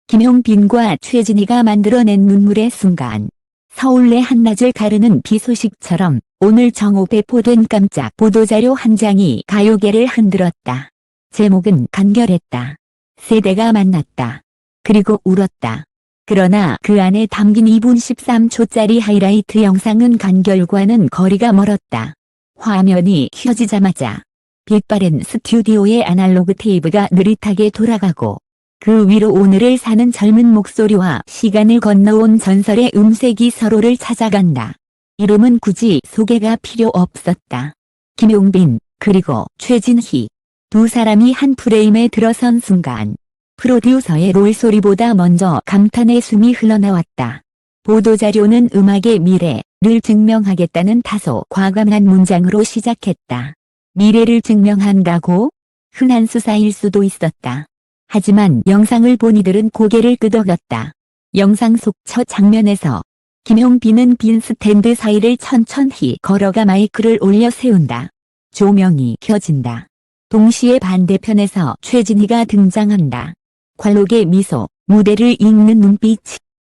김용빈과 최진희가 만들어낸 눈물의 순간. 서울의 한낮을 가르는 비 소식처럼 오늘 정오 배포된 깜짝 보도자료 한 장이 가요계를 흔들었다. 제목은 간결했다. 세대가 만났다. 그리고 울었다. 그러나 그 안에 담긴 2분 13초짜리 하이라이트 영상은 간결과는 거리가 멀었다. 화면이 켜지자마자 빛바랜 스튜디오의 아날로그 테이프가 느릿하게 돌아가고 그 위로 오늘을 사는 젊은 목소리와 시간을 건너온 전설의 음색이 서로를 찾아간다. 이름은 굳이 소개가 필요 없었다. 김용빈, 그리고 최진희. 두 사람이 한 프레임에 들어선 순간 프로듀서의 롤 소리보다 먼저 감탄의 숨이 흘러나왔다. 보도자료는 음악의 미래를 증명하겠다는 다소 과감한 문장으로 시작했다. 미래를 증명한다고? 흔한 수사일 수도 있었다. 하지만 영상을 본 이들은 고개를 끄덕였다. 영상 속 첫 장면에서 김용빈은 빈 스탠드 사이를 천천히 걸어가 마이크를 올려 세운다. 조명이 켜진다. 동시에 반대편에서 최진희가 등장한다. 관록의 미소, 무대를 읽는 눈빛,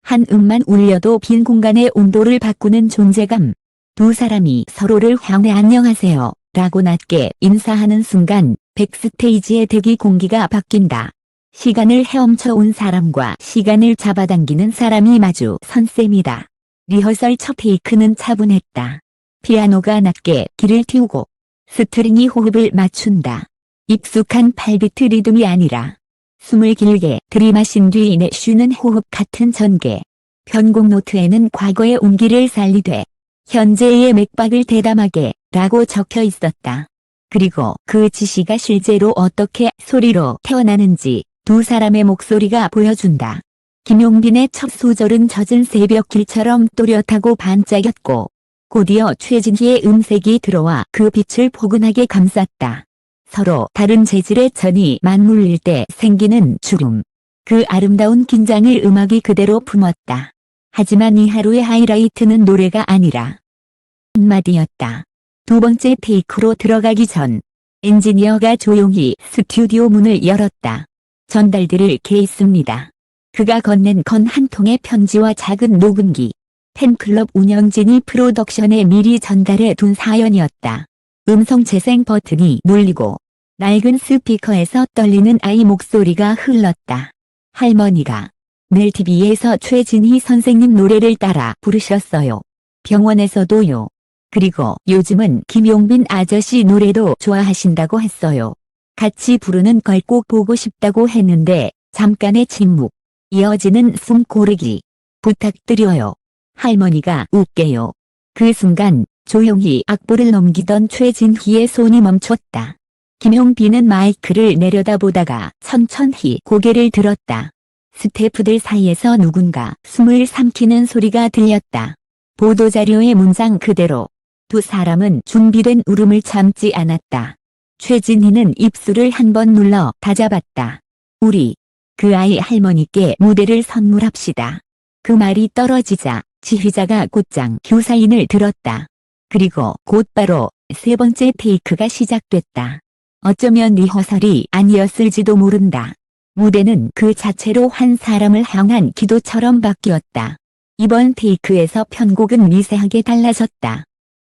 한 음만 울려도 빈 공간의 온도를 바꾸는 존재감. 두 사람이 서로를 향해 안녕하세요 라고 낮게 인사하는 순간 백스테이지의 대기 공기가 바뀐다. 시간을 헤엄쳐 온 사람과 시간을 잡아당기는 사람이 마주 선 셈이다. 리허설 첫 테이크는 차분했다. 피아노가 낮게 길을 틔우고 스트링이 호흡을 맞춘다. 익숙한 8비트 리듬이 아니라 숨을 길게 들이마신 뒤 내쉬는 호흡 같은 전개. 편곡 노트에는 과거의 온기를 살리되 현재의 맥박을 대담하게 라고 적혀 있었다. 그리고 그 지시가 실제로 어떻게 소리로 태어나는지 두 사람의 목소리가 보여준다. 김용빈의 첫 소절은 젖은 새벽길처럼 또렷하고 반짝였고 곧이어 최진희의 음색이 들어와 그 빛을 포근하게 감쌌다. 서로 다른 재질의 천이 맞물릴 때 생기는 주름. 그 아름다운 긴장을 음악이 그대로 품었다. 하지만 이 하루의 하이라이트는 노래가 아니라 한마디였다. 두 번째 테이크로 들어가기 전 엔지니어가 조용히 스튜디오 문을 열었다. 전달드릴 게 있습니다. 그가 건넨 건 한 통의 편지와 작은 녹음기. 팬클럽 운영진이 프로덕션에 미리 전달해 둔 사연이었다. 음성 재생 버튼이 눌리고 낡은 스피커에서 떨리는 아이 목소리가 흘렀다. 할머니가 늘 TV에서 최진희 선생님 노래를 따라 부르셨어요. 병원에서도요. 그리고 요즘은 김용빈 아저씨 노래도 좋아하신다고 했어요. 같이 부르는 걸 꼭 보고 싶다고 했는데 잠깐의 침묵. 이어지는 숨 고르기. 부탁드려요. 할머니가 웃게요. 그 순간 조용히 악보를 넘기던 최진희의 손이 멈췄다. 김용빈은 마이크를 내려다보다가 천천히 고개를 들었다. 스태프들 사이에서 누군가 숨을 삼키는 소리가 들렸다. 보도자료의 문장 그대로. 두 사람은 준비된 울음을 참지 않았다. 최진희는 입술을 한 번 눌러 다잡았다. 우리 그 아이 할머니께 무대를 선물합시다. 그 말이 떨어지자 지휘자가 곧장 교사인을 들었다. 그리고 곧바로 세 번째 테이크가 시작됐다. 어쩌면 리허설이 아니었을지도 모른다. 무대는 그 자체로 한 사람을 향한 기도처럼 바뀌었다. 이번 테이크에서 편곡은 미세하게 달라졌다.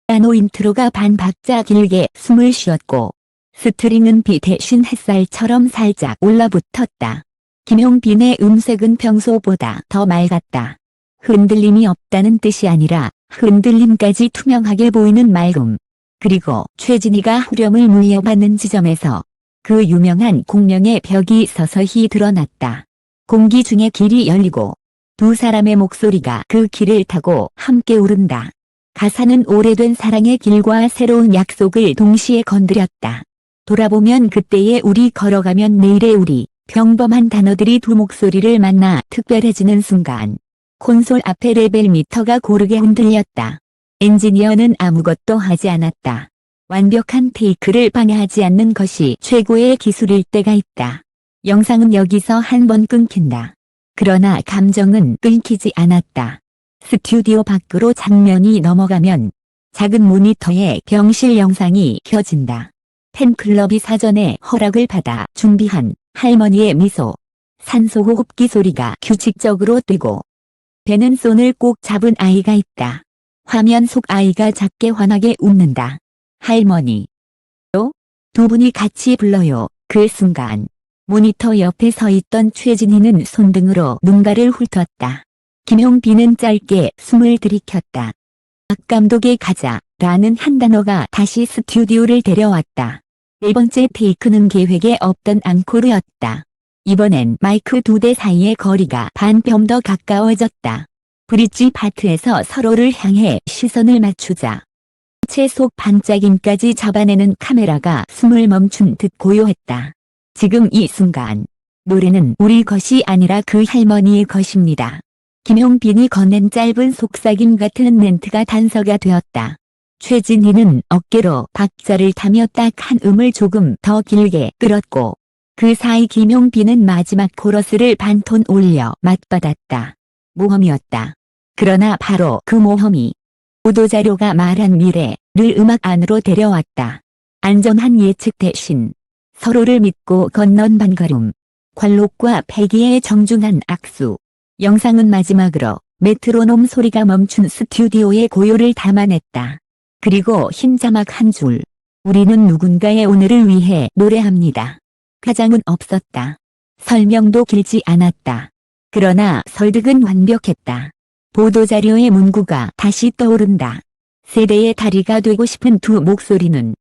피아노 인트로가 반 박자 길게 숨을 쉬었고 스트링은 비 대신 햇살처럼 살짝 올라붙었다. 김용빈의 음색은 평소보다 더 맑았다. 흔들림이 없다는 뜻이 아니라 흔들림까지 투명하게 보이는 맑음. 그리고 최진희가 후렴을 물려받는 지점에서 그 유명한 공명의 벽이 서서히 드러났다. 공기 중에 길이 열리고 두 사람의 목소리가 그 길을 타고 함께 오른다. 가사는 오래된 사랑의 길과 새로운 약속을 동시에 건드렸다. 돌아보면 그때의 우리, 걸어가면 내일의 우리. 평범한 단어들이 두 목소리를 만나 특별해지는 순간 콘솔 앞의 레벨 미터가 고르게 흔들렸다. 엔지니어는 아무것도 하지 않았다. 완벽한 테이크를 방해하지 않는 것이 최고의 기술일 때가 있다. 영상은 여기서 한 번 끊긴다. 그러나 감정은 끊기지 않았다. 스튜디오 밖으로 장면이 넘어가면 작은 모니터에 병실 영상이 켜진다. 팬클럽이 사전에 허락을 받아 준비한 할머니의 미소. 산소호흡기 소리가 규칙적으로 되고 배는 손을 꼭 잡은 아이가 있다. 화면 속 아이가 작게 환하게 웃는다. 할머니. 두 분이 같이 불러요. 그 순간 모니터 옆에 서 있던 최진희는 손등으로 눈가를 훑었다. 김용빈은 짧게 숨을 들이켰다. 박 감독의 가자라는 한 단어가 다시 스튜디오를 데려왔다. 네 번째 테이크는 계획에 없던 앙코르였다. 이번엔 마이크 두 대 사이의 거리가 반 뼘 더 가까워졌다. 브릿지 파트에서 서로를 향해 시선을 맞추자 채 속 반짝임까지 잡아내는 카메라가 숨을 멈춘 듯 고요했다. 지금 이 순간 노래는 우리 것이 아니라 그 할머니의 것입니다. 김용빈이 건넨 짧은 속삭임 같은 멘트가 단서가 되었다. 최진희는 어깨로 박자를 타며 딱 한 음을 조금 더 길게 끌었고 그 사이 김용빈은 마지막 코러스를 반톤 올려 맞받았다. 모험이었다. 그러나 바로 그 모험이 보도자료가 말한 미래를 음악 안으로 데려왔다. 안전한 예측 대신 서로를 믿고 건넌 반걸음. 관록과 패기의 정중한 악수. 영상은 마지막으로 메트로놈 소리가 멈춘 스튜디오의 고요를 담아냈다. 그리고 흰 자막 한 줄. 우리는 누군가의 오늘을 위해 노래합니다. 가장은 없었다. 설명도 길지 않았다. 그러나 설득은 완벽했다. 보도자료의 문구가 다시 떠오른다. 세대의 다리가 되고 싶은 두 목소리는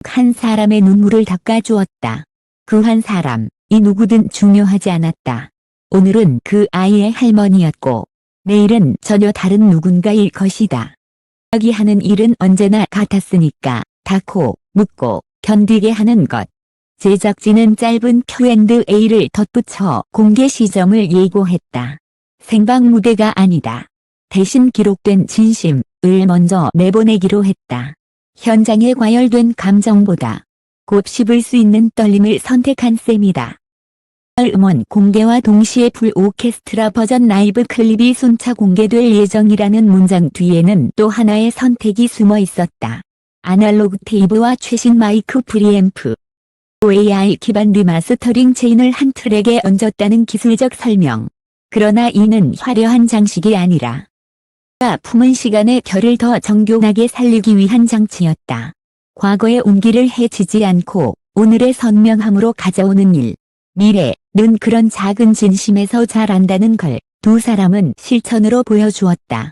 한 사람의 눈물을 닦아주었다. 그 한 사람, 이 누구든 중요하지 않았다. 오늘은 그 아이의 할머니였고 내일은 전혀 다른 누군가일 것이다. 이야기하는 일은 언제나 같았으니까 닫고 묻고 견디게 하는 것. 제작진은 짧은 Q&A를 덧붙여 공개 시점을 예고했다. 생방 무대가 아니다. 대신 기록된 진심을 먼저 내보내기로 했다. 현장에 과열된 감정보다 곧 씹을 수 있는 떨림을 선택한 셈이다. 음원 공개와 동시에 풀 오케스트라 버전 라이브 클립이 순차 공개될 예정이라는 문장 뒤에는 또 하나의 선택이 숨어 있었다. 아날로그 테이프와 최신 마이크 프리앰프. AI 기반 리마스터링 체인을 한 트랙에 얹었다는 기술적 설명. 그러나 이는 화려한 장식이 아니라 품은 시간의 결을 더 정교하게 살리기 위한 장치였다. 과거의 온기를 해치지 않고 오늘의 선명함으로 가져오는 일. 미래는 그런 작은 진심에서 자란다는 걸 두 사람은 실천으로 보여주었다.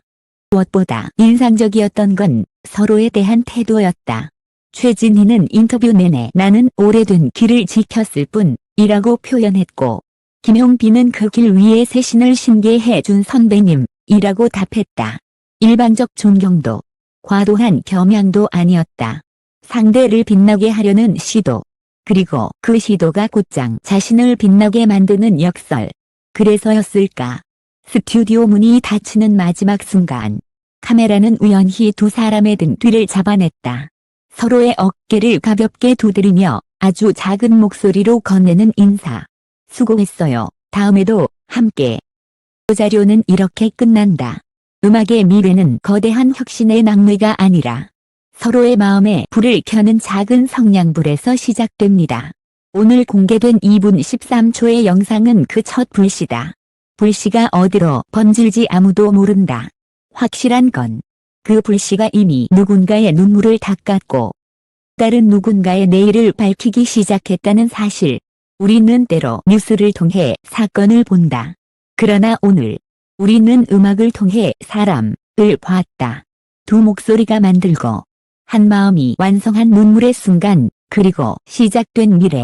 무엇보다 인상적이었던 건 서로에 대한 태도였다. 최진희는 인터뷰 내내 나는 오래된 길을 지켰을 뿐이라고 표현했고 김용빈은 그 길 위에 새 신을 신게 해준 선배님이라고 답했다. 일반적 존경도 과도한 겸양도 아니었다. 상대를 빛나게 하려는 시도. 그리고 그 시도가 곧장 자신을 빛나게 만드는 역설. 그래서였을까? 스튜디오 문이 닫히는 마지막 순간 카메라는 우연히 두 사람의 등 뒤를 잡아냈다. 서로의 어깨를 가볍게 두드리며 아주 작은 목소리로 건네는 인사. 수고했어요. 다음에도 함께. 자료는 이렇게 끝난다. 음악의 미래는 거대한 혁신의 낙뢰가 아니라 서로의 마음에 불을 켜는 작은 성냥불에서 시작됩니다. 오늘 공개된 2분 13초의 영상은 그 첫 불씨다. 불씨가 어디로 번질지 아무도 모른다. 확실한 건 그 불씨가 이미 누군가의 눈물을 닦았고 다른 누군가의 내일을 밝히기 시작했다는 사실. 우리는 때로 뉴스를 통해 사건을 본다. 그러나 오늘 우리는 음악을 통해 사람을 봤다. 두 목소리가 만들고 한 마음이 완성한 눈물의 순간, 그리고 시작된 미래.